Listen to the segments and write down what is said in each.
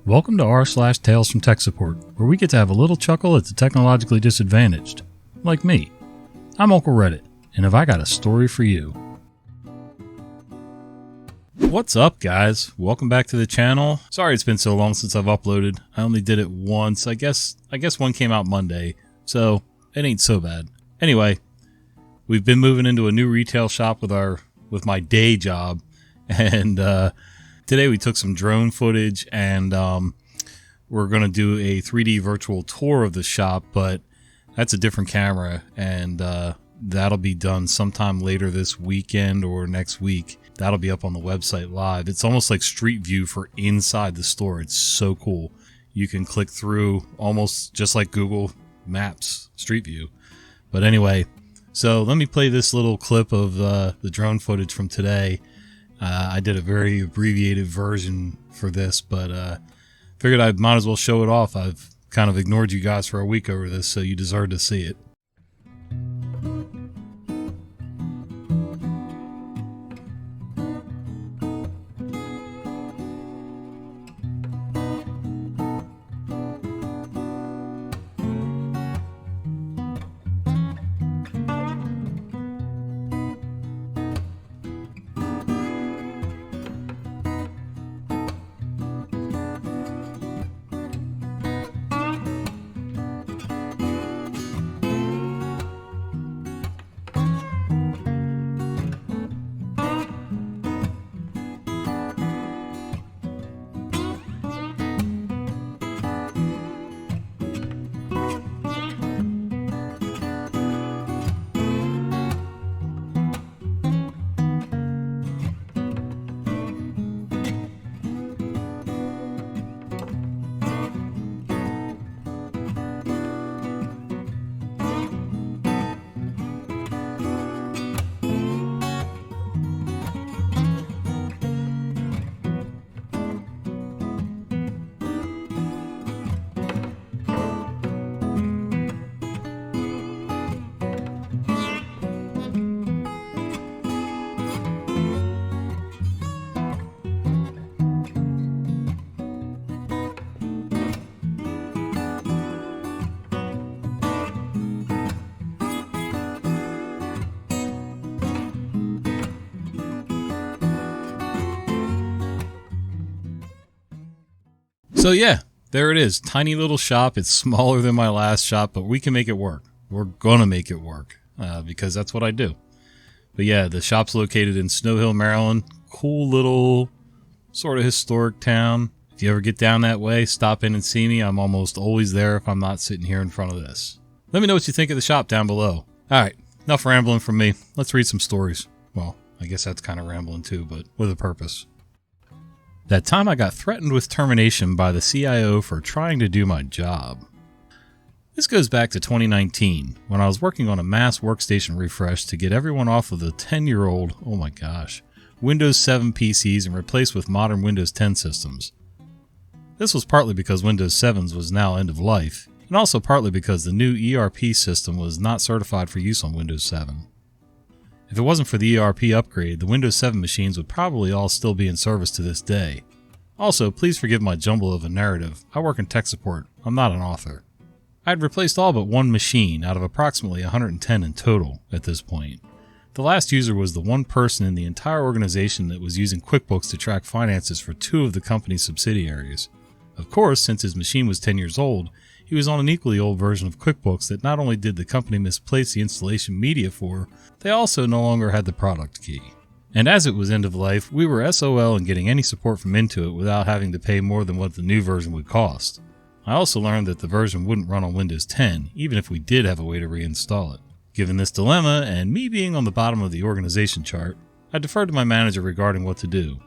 Welcome to r/Tales from Tech Support, where we get to have a little chuckle at the technologically disadvantaged. Like me. I'm Uncle Reddit, and have I got a story for you. What's up, guys? Welcome back to the channel. Sorry it's been so long since I've uploaded. I only did it once. I guess one came out Monday, so it ain't so bad. Anyway, we've been moving into a new retail shop with my day job, and today we took some drone footage, and we're going to do a 3D virtual tour of the shop, but that's a different camera, and that'll be done sometime later this weekend or next week. That'll be up on the website live. It's almost like Street View for inside the store. It's so cool. You can click through almost just like Google Maps Street View. But anyway, so let me play this little clip of the drone footage from today. I did a very abbreviated version for this, but figured I might as well show it off. I've kind of ignored you guys for a week over this, so you deserve to see it. So yeah, there it is. Tiny little shop. It's smaller than my last shop, but we can make it work. We're going to make it work because that's what I do. But yeah, the shop's located in Snow Hill, Maryland. Cool little sort of historic town. If you ever get down that way, stop in and see me. I'm almost always there if I'm not sitting here in front of this. Let me know what you think of the shop down below. All right, enough rambling from me. Let's read some stories. Well, I guess that's kind of rambling too, but with a purpose. That time I got threatened with termination by the CIO for trying to do my job. This goes back to 2019, when I was working on a mass workstation refresh to get everyone off of the 10-year-old, oh my gosh, Windows 7 PCs and replaced with modern Windows 10 systems. This was partly because Windows 7 was now end of life, and also partly because the new ERP system was not certified for use on Windows 7. If it wasn't for the ERP upgrade, the Windows 7 machines would probably all still be in service to this day. Also, please forgive my jumble of a narrative. I work in tech support. I'm not an author. I had replaced all but one machine out of approximately 110 in total at this point. The last user was the one person in the entire organization that was using QuickBooks to track finances for two of the company's subsidiaries. Of course, since his machine was 10 years old, he was on an equally old version of QuickBooks that not only did the company misplace the installation media for, they also no longer had the product key. And as it was end of life, we were SOL in getting any support from Intuit without having to pay more than what the new version would cost. I also learned that the version wouldn't run on Windows 10, even if we did have a way to reinstall it. Given this dilemma, and me being on the bottom of the organization chart, I deferred to my manager regarding what to do.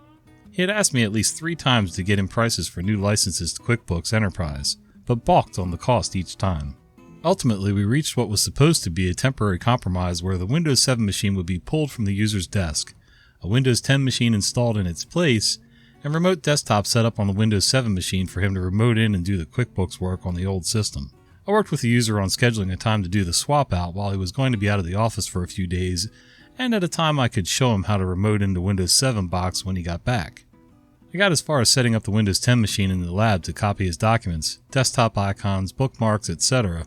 He had asked me at least 3 times to get him prices for new licenses to QuickBooks Enterprise, but balked on the cost each time. Ultimately, we reached what was supposed to be a temporary compromise where the Windows 7 machine would be pulled from the user's desk, a Windows 10 machine installed in its place, and remote desktop set up on the Windows 7 machine for him to remote in and do the QuickBooks work on the old system. I worked with the user on scheduling a time to do the swap out while he was going to be out of the office for a few days, and at a time I could show him how to remote into Windows 7 box when he got back. I got as far as setting up the Windows 10 machine in the lab to copy his documents, desktop icons, bookmarks, etc.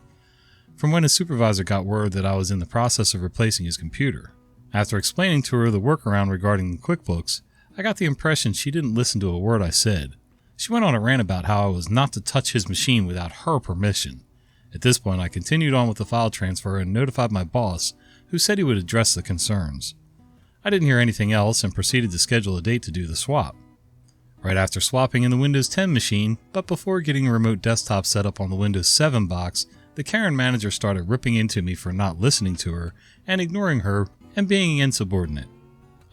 from when his supervisor got word that I was in the process of replacing his computer. After explaining to her the workaround regarding the QuickBooks, I got the impression she didn't listen to a word I said. She went on a rant about how I was not to touch his machine without her permission. At this point, I continued on with the file transfer and notified my boss, who said he would address the concerns. I didn't hear anything else and proceeded to schedule a date to do the swap. Right after swapping in the Windows 10 machine, but before getting a remote desktop set up on the Windows 7 box, the Karen manager started ripping into me for not listening to her and ignoring her and being insubordinate.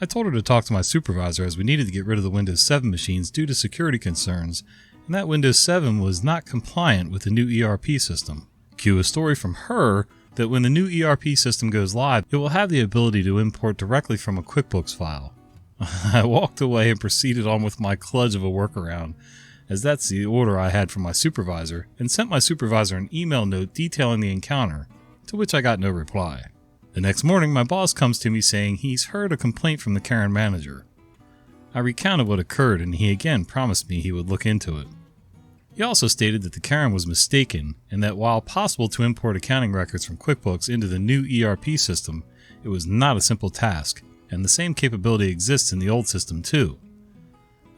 I told her to talk to my supervisor as we needed to get rid of the Windows 7 machines due to security concerns, and that Windows 7 was not compliant with the new ERP system. Cue a story from her that when the new ERP system goes live, it will have the ability to import directly from a QuickBooks file. I walked away and proceeded on with my kludge of a workaround, as that's the order I had from my supervisor, and sent my supervisor an email note detailing the encounter, to which I got no reply. The next morning, my boss comes to me saying he's heard a complaint from the Karen manager. I recounted what occurred, and he again promised me he would look into it. He also stated that the Karen was mistaken, and that while possible to import accounting records from QuickBooks into the new ERP system, it was not a simple task, and the same capability exists in the old system too.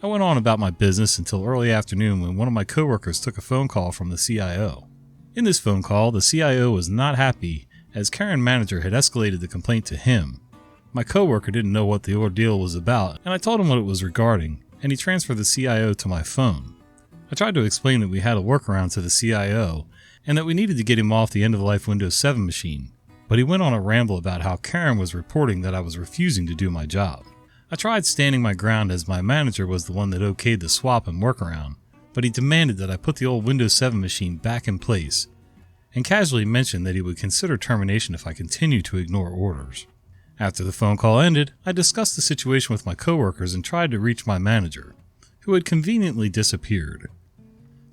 I went on about my business until early afternoon when one of my coworkers took a phone call from the CIO. In this phone call, the CIO was not happy as Karen manager had escalated the complaint to him. My coworker didn't know what the ordeal was about, and I told him what it was regarding, and he transferred the CIO to my phone. I tried to explain that we had a workaround to the CIO, and that we needed to get him off the end-of-life Windows 7 machine, but he went on a ramble about how Karen was reporting that I was refusing to do my job. I tried standing my ground as my manager was the one that okayed the swap and workaround, but he demanded that I put the old Windows 7 machine back in place, and casually mentioned that he would consider termination if I continued to ignore orders. After the phone call ended, I discussed the situation with my coworkers and tried to reach my manager, who had conveniently disappeared.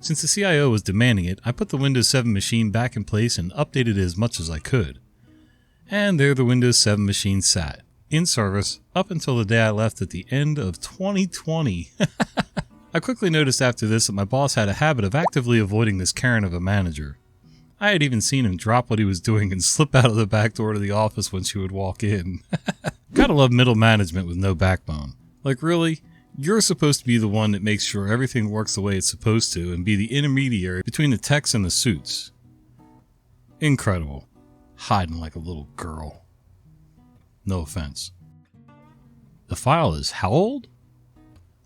Since the CIO was demanding it, I put the Windows 7 machine back in place and updated it as much as I could. And there the Windows 7 machine sat, in service, up until the day I left at the end of 2020. I quickly noticed after this that my boss had a habit of actively avoiding this Karen of a manager. I had even seen him drop what he was doing and slip out of the back door to the office when she would walk in. Gotta love middle management with no backbone. Like really? You're supposed to be the one that makes sure everything works the way it's supposed to and be the intermediary between the techs and the suits. Incredible. Hiding like a little girl. No offense. The file is how old?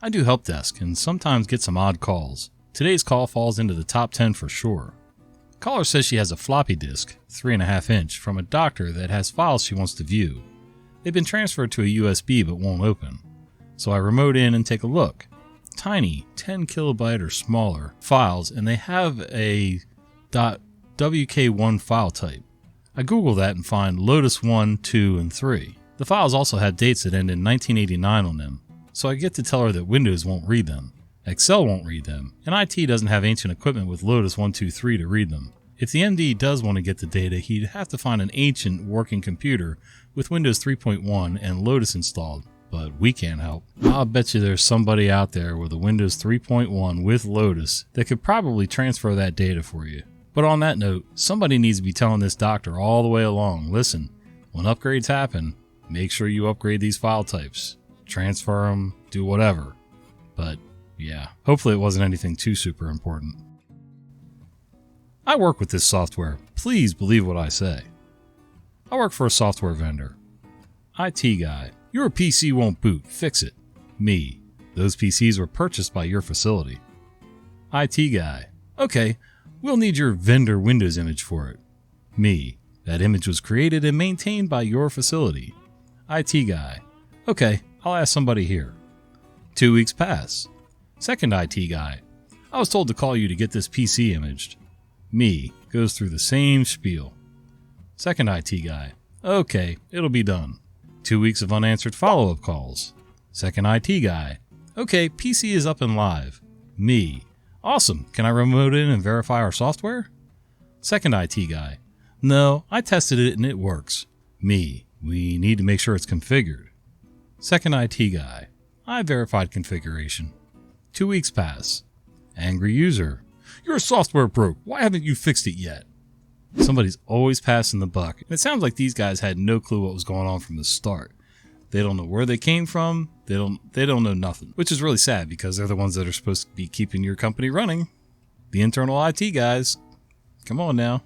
I do help desk and sometimes get some odd calls. Today's call falls into the top 10 for sure. Caller says she has a floppy disk, 3.5 inch, from a doctor that has files she wants to view. They've been transferred to a USB but won't open. So I remote in and take a look. Tiny, 10 kilobyte or smaller files, and they have a .wk1 file type. I Google that and find Lotus 1, 2, and 3. The files also had dates that end in 1989 on them, so I get to tell her that Windows won't read them, Excel won't read them, and IT doesn't have ancient equipment with Lotus 1, 2, 3 to read them. If the MD does want to get the data, he'd have to find an ancient working computer with Windows 3.1 and Lotus installed, but we can't help. I'll bet you there's somebody out there with a Windows 3.1 with Lotus that could probably transfer that data for you. But on that note, somebody needs to be telling this doctor all the way along, listen, when upgrades happen, make sure you upgrade these file types. Transfer them, do whatever. But yeah, hopefully it wasn't anything too super important. I work with this software. Please believe what I say. I work for a software vendor. IT guy. Your PC won't boot. Fix it. Me. Those PCs were purchased by your facility. IT guy. Okay, we'll need your vendor Windows image for it. Me. That image was created and maintained by your facility. IT guy. Okay, I'll ask somebody here. 2 weeks pass. Second IT guy. I was told to call you to get this PC imaged. Me. Goes through the same spiel. Second IT guy. Okay, it'll be done. 2 weeks of unanswered follow-up calls. Second IT guy. Okay, PC is up and live. Me. Awesome, can I remote in and verify our software? Second IT guy. No, I tested it and it works. Me. We need to make sure it's configured. Second IT guy. I verified configuration. 2 weeks pass. Angry user. Your software broke. Why haven't you fixed it yet? Somebody's always passing the buck. And it sounds like these guys had no clue what was going on from the start. They don't know where they came from. They don't know nothing, which is really sad because they're the ones that are supposed to be keeping your company running. The internal IT guys. Come on now.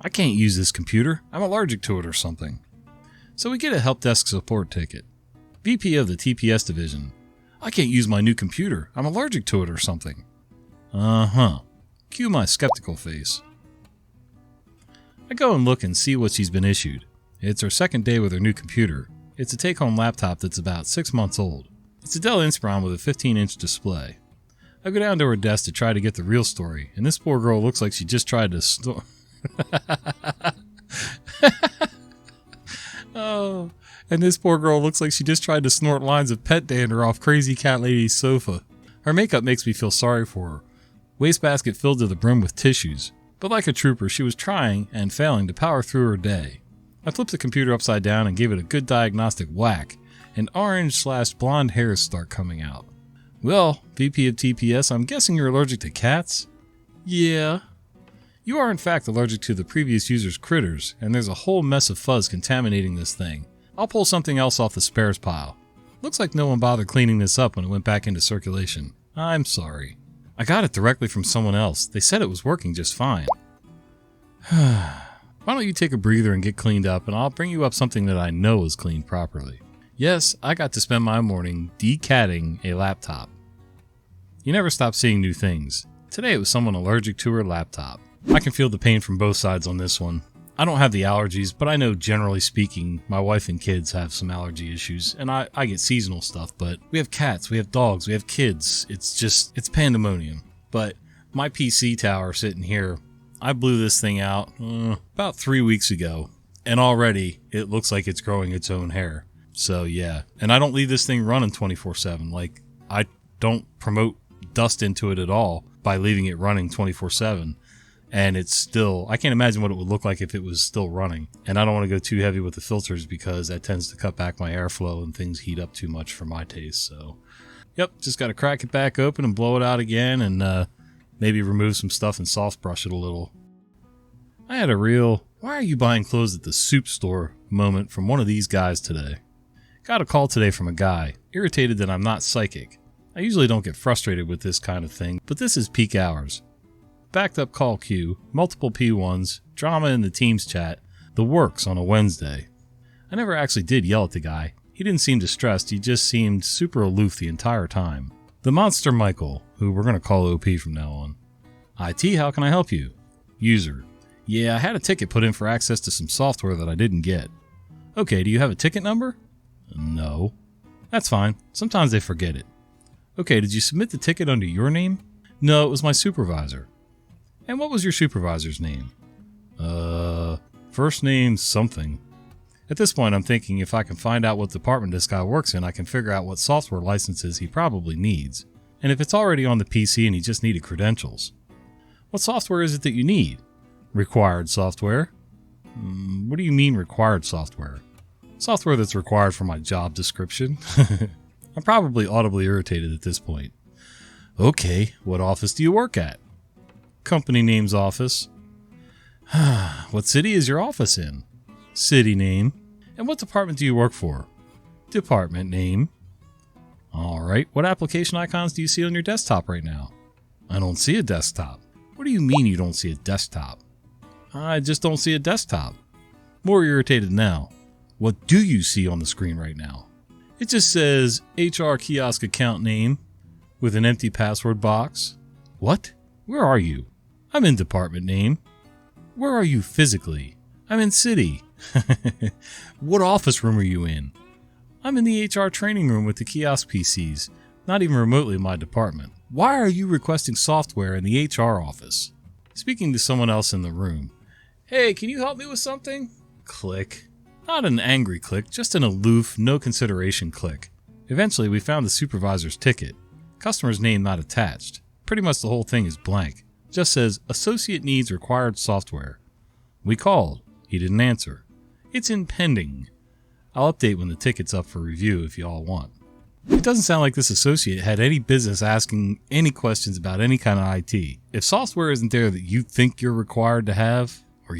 I can't use this computer. I'm allergic to it or something. So we get a help desk support ticket. VP of the TPS division. I can't use my new computer. I'm allergic to it or something. Uh-huh. Cue my skeptical face. I go and look and see what she's been issued. It's her second day with her new computer. It's a take-home laptop that's about 6 months old. It's a Dell Inspiron with a 15-inch display. I go down to her desk to try to get the real story, and this poor girl looks like she just tried to snort. Oh, and this poor girl looks like she just tried to snort lines of pet dander off Crazy Cat Lady's sofa. Her makeup makes me feel sorry for her. Wastebasket filled to the brim with tissues. But like a trooper, she was trying and failing to power through her day. I flipped the computer upside down and gave it a good diagnostic whack, and orange/blonde hairs start coming out. Well, VP of TPS, I'm guessing you're allergic to cats? Yeah. You are in fact allergic to the previous user's critters, and there's a whole mess of fuzz contaminating this thing. I'll pull something else off the spares pile. Looks like no one bothered cleaning this up when it went back into circulation. I'm sorry. I got it directly from someone else. They said it was working just fine. Why don't you take a breather and get cleaned up, and I'll bring you up something that I know is cleaned properly. Yes, I got to spend my morning decatting a laptop. You never stop seeing new things. Today it was someone allergic to her laptop. I can feel the pain from both sides on this one. I don't have the allergies, but I know generally speaking, my wife and kids have some allergy issues, and I get seasonal stuff, but we have cats, we have dogs, we have kids. It's pandemonium. But my PC tower sitting here, I blew this thing out about 3 weeks ago, and already it looks like it's growing its own hair. So yeah, and I don't leave this thing running 24/7. Like, I don't promote dust into it at all by leaving it running 24/7. And it's still, I can't imagine what it would look like if it was still running. And I don't want to go too heavy with the filters because that tends to cut back my airflow and things heat up too much for my taste. So, yep, just got to crack it back open and blow it out again and maybe remove some stuff and soft brush it a little. I had a real, why are you buying clothes at the soup store moment from one of these guys today. Got a call today from a guy, irritated that I'm not psychic. I usually don't get frustrated with this kind of thing, but this is peak hours. Backed up call queue, multiple P1s, drama in the Teams chat, the works on a Wednesday. I never actually did yell at the guy. He didn't seem distressed, he just seemed super aloof the entire time. The monster Michael, who we're going to call OP from now on. IT, how can I help you? User. Yeah, I had a ticket put in for access to some software that I didn't get. Okay, do you have a ticket number? No. That's fine. Sometimes they forget it. Okay, did you submit the ticket under your name? No, it was my supervisor. And what was your supervisor's name? First name something. At this point, I'm thinking if I can find out what department this guy works in, I can figure out what software licenses he probably needs. And if it's already on the PC and he just needed credentials. What software is it that you need? Required software? What do you mean required software? Software that's required for my job description. I'm probably audibly irritated at this point. Okay, what office do you work at? Company name's office. What city is your office in? City name. And what department do you work for? Department name. Alright, what application icons do you see on your desktop right now? I don't see a desktop. What do you mean you don't see a desktop? I just don't see a desktop. More irritated now. What do you see on the screen right now? It just says HR kiosk account name with an empty password box. What? Where are you? I'm in department name. Where are you physically? I'm in city. What office room are you in? I'm in the HR training room with the kiosk PCs, not even remotely my department. Why are you requesting software in the HR office? Speaking to someone else in the room. Hey, can you help me with something? Click. Not an angry click, just an aloof, no consideration click. Eventually, we found the supervisor's ticket. Customer's name not attached. Pretty much the whole thing is blank. Just says, associate needs required software. We called. He didn't answer. It's in pending. I'll update when the ticket's up for review if you all want. It doesn't sound like this associate had any business asking any questions about any kind of IT. If software isn't there that you think you're required to have, or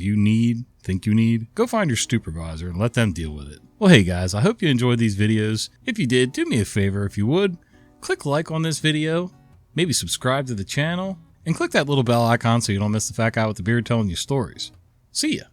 think you need, go find your supervisor and let them deal with it. Well, hey guys, I hope you enjoyed these videos. If you did, do me a favor if you would. Click like on this video, maybe subscribe to the channel, and click that little bell icon so you don't miss the fat guy with the beard telling you stories. See ya!